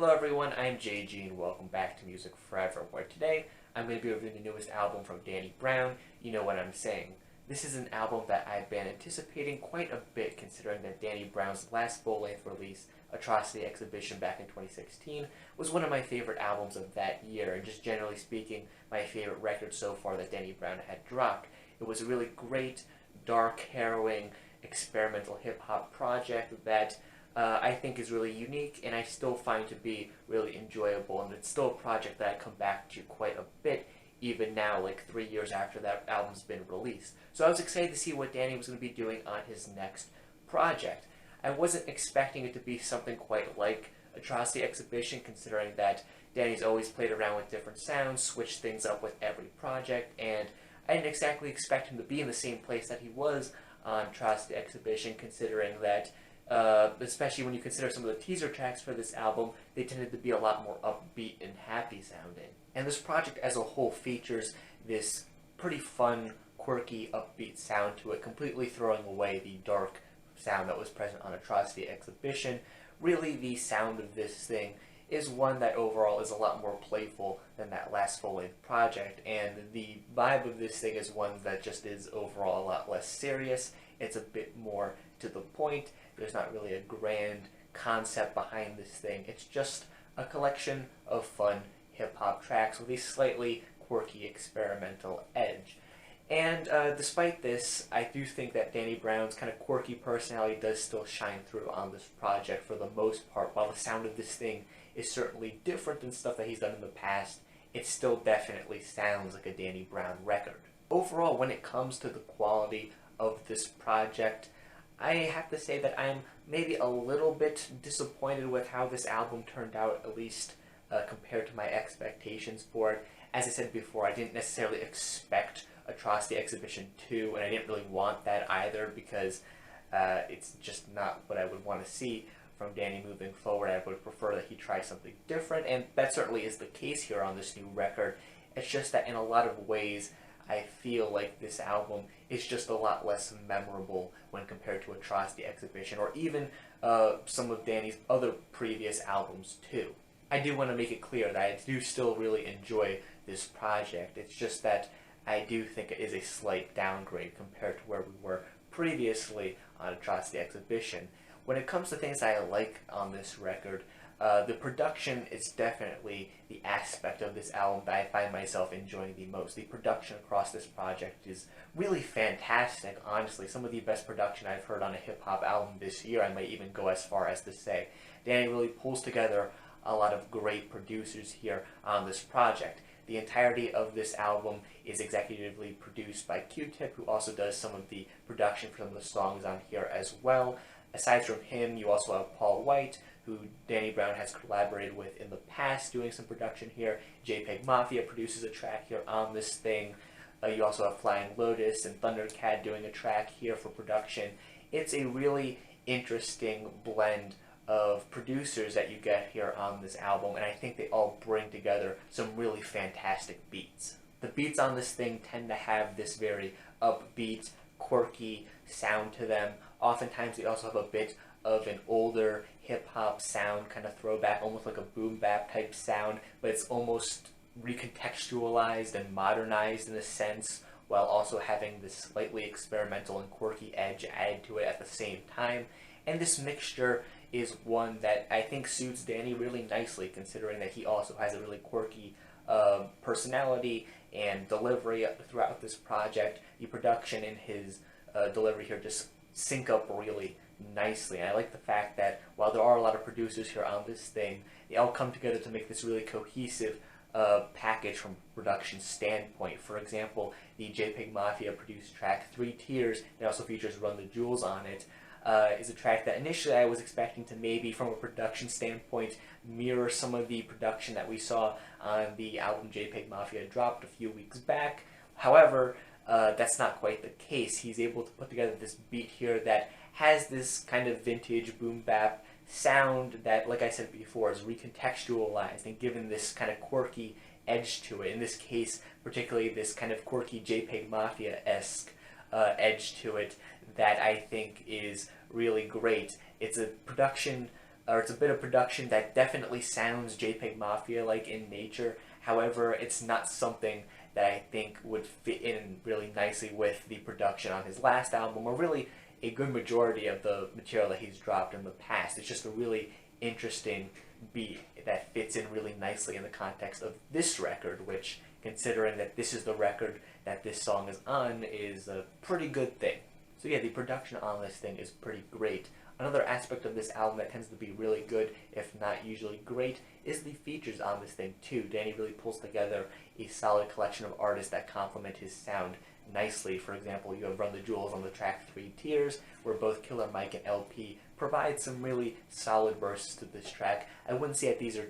Hello everyone, I'm JG and welcome back to Music Forever, where today I'm going to be reviewing the newest album from Danny Brown, You Know What I'm Saying. This is an album that I've been anticipating quite a bit, considering that Danny Brown's last full-length release, Atrocity Exhibition back in 2016, was one of my favorite albums of that year, and just generally speaking, my favorite record so far that Danny Brown had dropped. It was a really great, dark, harrowing, experimental hip-hop project that I think is really unique, and I still find to be really enjoyable, and it's still a project that I come back to quite a bit, even now, like 3 years after that album's been released. So I was excited to see what Danny was going to be doing on his next project. I wasn't expecting it to be something quite like Atrocity Exhibition, considering that Danny's always played around with different sounds, switched things up with every project, and I didn't exactly expect him to be in the same place that he was on Atrocity Exhibition, considering that especially when you consider some of the teaser tracks for this album, they tended to be a lot more upbeat and happy sounding. And this project as a whole features this pretty fun, quirky, upbeat sound to it, completely throwing away the dark sound that was present on Atrocity Exhibition. Really, the sound of this thing is one that overall is a lot more playful than that last full-length project, and the vibe of this thing is one that just is overall a lot less serious. It's a bit more to the point. There's not really a grand concept behind this thing. It's just a collection of fun hip-hop tracks with a slightly quirky experimental edge. And despite this, I do think that Danny Brown's kind of quirky personality does still shine through on this project for the most part. While the sound of this thing is certainly different than stuff that he's done in the past, it still definitely sounds like a Danny Brown record. Overall, when it comes to the quality of this project, I have to say that I'm maybe a little bit disappointed with how this album turned out, at least compared to my expectations for it. As I said before, I didn't necessarily expect Atrocity Exhibition 2, and I didn't really want that either, because it's just not what I would want to see from Danny moving forward. I would prefer that he try something different, and that certainly is the case here on this new record. It's just that in a lot of ways, I feel like this album is just a lot less memorable when compared to Atrocity Exhibition, or even some of Danny's other previous albums too. I do want to make it clear that I do still really enjoy this project. It's just that I do think it is a slight downgrade compared to where we were previously on Atrocity Exhibition. When it comes to things I like on this record, the production is definitely the aspect of this album that I find myself enjoying the most. The production across this project is really fantastic, honestly. Some of the best production I've heard on a hip-hop album this year, I might even go as far as to say. Danny really pulls together a lot of great producers here on this project. The entirety of this album is executively produced by Q-Tip, who also does some of the production for some of the songs on here as well. Aside from him, you also have Paul White, who Danny Brown has collaborated with in the past, doing some production here. JPEG Mafia produces a track here on this thing. You also have Flying Lotus and Thundercat doing a track here for production. It's a really interesting blend of producers that you get here on this album, and I think they all bring together some really fantastic beats. The beats on this thing tend to have this very upbeat, quirky sound to them. Oftentimes they also have a bit of an older hip-hop sound, kind of throwback, almost like a boom-bap type sound, but it's almost recontextualized and modernized in a sense, while also having this slightly experimental and quirky edge added to it at the same time. And this mixture is one that I think suits Danny really nicely, considering that he also has a really quirky personality and delivery throughout this project. The production and his delivery here just sync up really nicely. And I like the fact that while there are a lot of producers here on this thing, they all come together to make this really cohesive package from a production standpoint. For example, the JPEG Mafia produced track 3 Tiers, that also features Run the Jewels on it, is a track that initially I was expecting to maybe, from a production standpoint, mirror some of the production that we saw on the album JPEG Mafia dropped a few weeks back. However, that's not quite the case. He's able to put together this beat here that has this kind of vintage boom bap sound that, like I said before, is recontextualized and given this kind of quirky edge to it. In this case, particularly this kind of quirky JPEG Mafia-esque edge to it that I think is really great. It's a production or it's a bit of production that definitely sounds JPEG Mafia-like in nature. However, it's not something that I think would fit in really nicely with the production on his last album, or really a good majority of the material that he's dropped in the past. It's just a really interesting beat that fits in really nicely in the context of this record, which, considering that this is the record that this song is on, is a pretty good thing. So yeah, the production on this thing is pretty great. Another aspect of this album that tends to be really good, if not usually great, is the features on this thing too. Danny really pulls together a solid collection of artists that complement his sound nicely. For example, you have Run the Jewels on the track 3 Tears, where both Killer Mike and LP provide some really solid verses to this track. I wouldn't say that these are,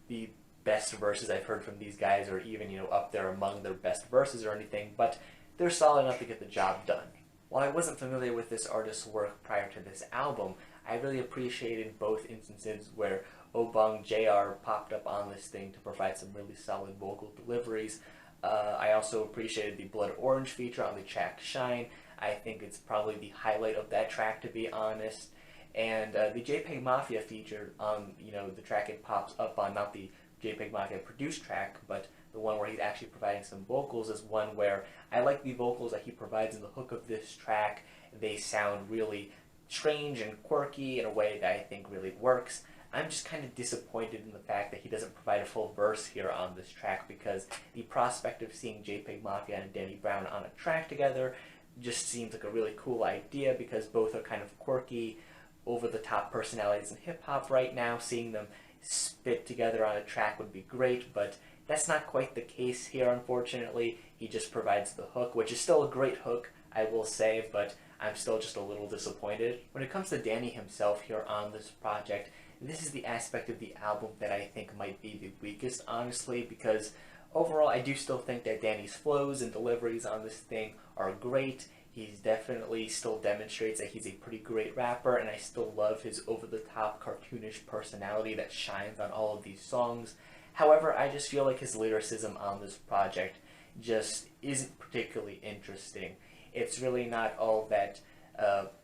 the best verses I've heard from these guys, or even, up there among their best verses or anything, but they're solid enough to get the job done. While I wasn't familiar with this artist's work prior to this album, I really appreciated both instances where Obong JR popped up on this thing to provide some really solid vocal deliveries. I also appreciated the Blood Orange feature on the track Shine. I think it's probably the highlight of that track, to be honest. And the JPEG Mafia feature on, the track it pops up on, not the JPEG Mafia produced track, but the one where he's actually providing some vocals, is one where I like the vocals that he provides in the hook of this track. They sound really strange and quirky in a way that I think really works. I'm just kind of disappointed in the fact that he doesn't provide a full verse here on this track, because the prospect of seeing JPEG Mafia and Danny Brown on a track together just seems like a really cool idea, because both are kind of quirky, over-the-top personalities in hip-hop right now. Seeing them spit together on a track would be great, but that's not quite the case here, unfortunately. He just provides the hook, which is still a great hook, I will say, but I'm still just a little disappointed. When it comes to Danny himself here on this project, this is the aspect of the album that I think might be the weakest, honestly, because overall I do still think that Danny's flows and deliveries on this thing are great. He's definitely still demonstrates that he's a pretty great rapper, and I still love his over-the-top cartoonish personality that shines on all of these songs. However, I just feel like his lyricism on this project just isn't particularly interesting. It's really not all that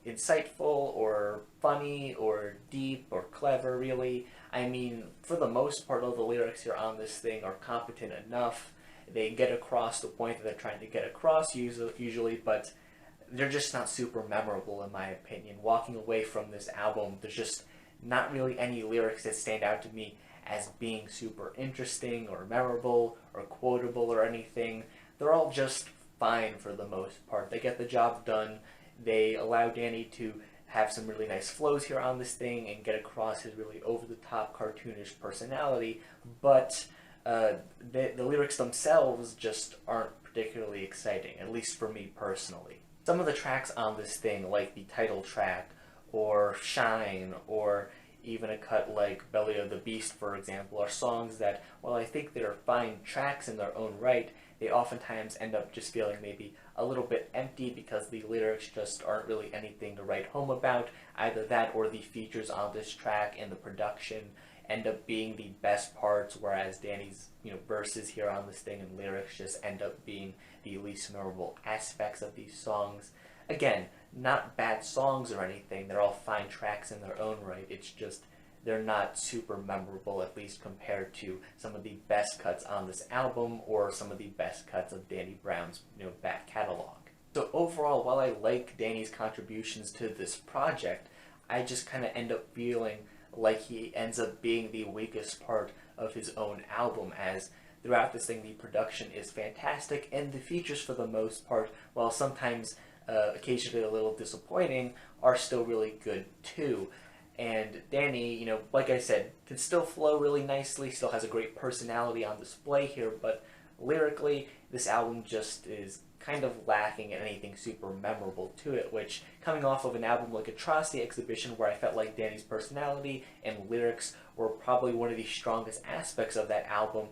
insightful or funny or deep or clever, really. I mean, for the most part, all the lyrics here on this thing are competent enough. They get across the point that they're trying to get across usually, but they're just not super memorable in my opinion. Walking away from this album, there's just not really any lyrics that stand out to me as being super interesting or memorable or quotable or anything. They're all just fine for the most part. They get the job done. They allow Danny to have some really nice flows here on this thing and get across his really over-the-top cartoonish personality, but the lyrics themselves just aren't particularly exciting, at least for me personally. Some of the tracks on this thing, like the title track, or Shine, or even a cut like Belly of the Beast, for example, are songs that, while I think they're fine tracks in their own right, they oftentimes end up just feeling maybe a little bit empty because the lyrics just aren't really anything to write home about. Either that or the features on this track and the production end up being the best parts, whereas Danny's verses here on this thing and lyrics just end up being the least memorable aspects of these songs. Again, not bad songs or anything, they're all fine tracks in their own right, it's just they're not super memorable, at least compared to some of the best cuts on this album or some of the best cuts of Danny Brown's back catalog. So overall, while I like Danny's contributions to this project, I just kind of end up feeling like he ends up being the weakest part of his own album, as throughout this thing the production is fantastic and the features, for the most part, while sometimes occasionally a little disappointing, are still really good too. And Danny, like I said, can still flow really nicely, still has a great personality on display here, but lyrically, this album just is kind of lacking in anything super memorable to it, which, coming off of an album like Atrocity Exhibition, where I felt like Danny's personality and lyrics were probably one of the strongest aspects of that album,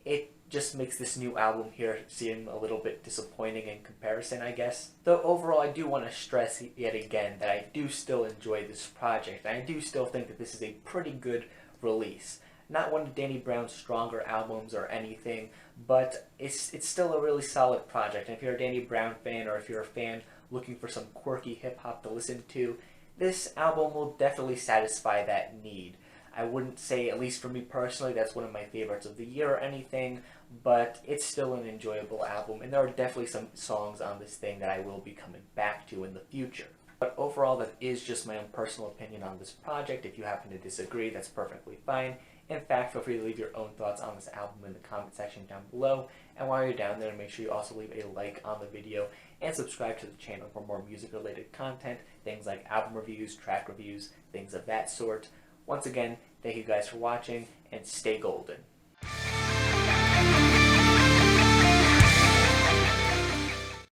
it just makes this new album here seem a little bit disappointing in comparison, I guess. Though overall, I do want to stress yet again that I do still enjoy this project, and I do still think that this is a pretty good release. Not one of Danny Brown's stronger albums or anything, but it's still a really solid project. And if you're a Danny Brown fan, or if you're a fan looking for some quirky hip-hop to listen to, this album will definitely satisfy that need. I wouldn't say, at least for me personally, that's one of my favorites of the year or anything, but it's still an enjoyable album, and there are definitely some songs on this thing that I will be coming back to in the future. But overall, that is just my own personal opinion on this project. If you happen to disagree, that's perfectly fine. In fact, feel free to leave your own thoughts on this album in the comment section down below. And while you're down there, make sure you also leave a like on the video and subscribe to the channel for more music-related content, things like album reviews, track reviews, things of that sort. Once again, thank you guys for watching, and stay golden.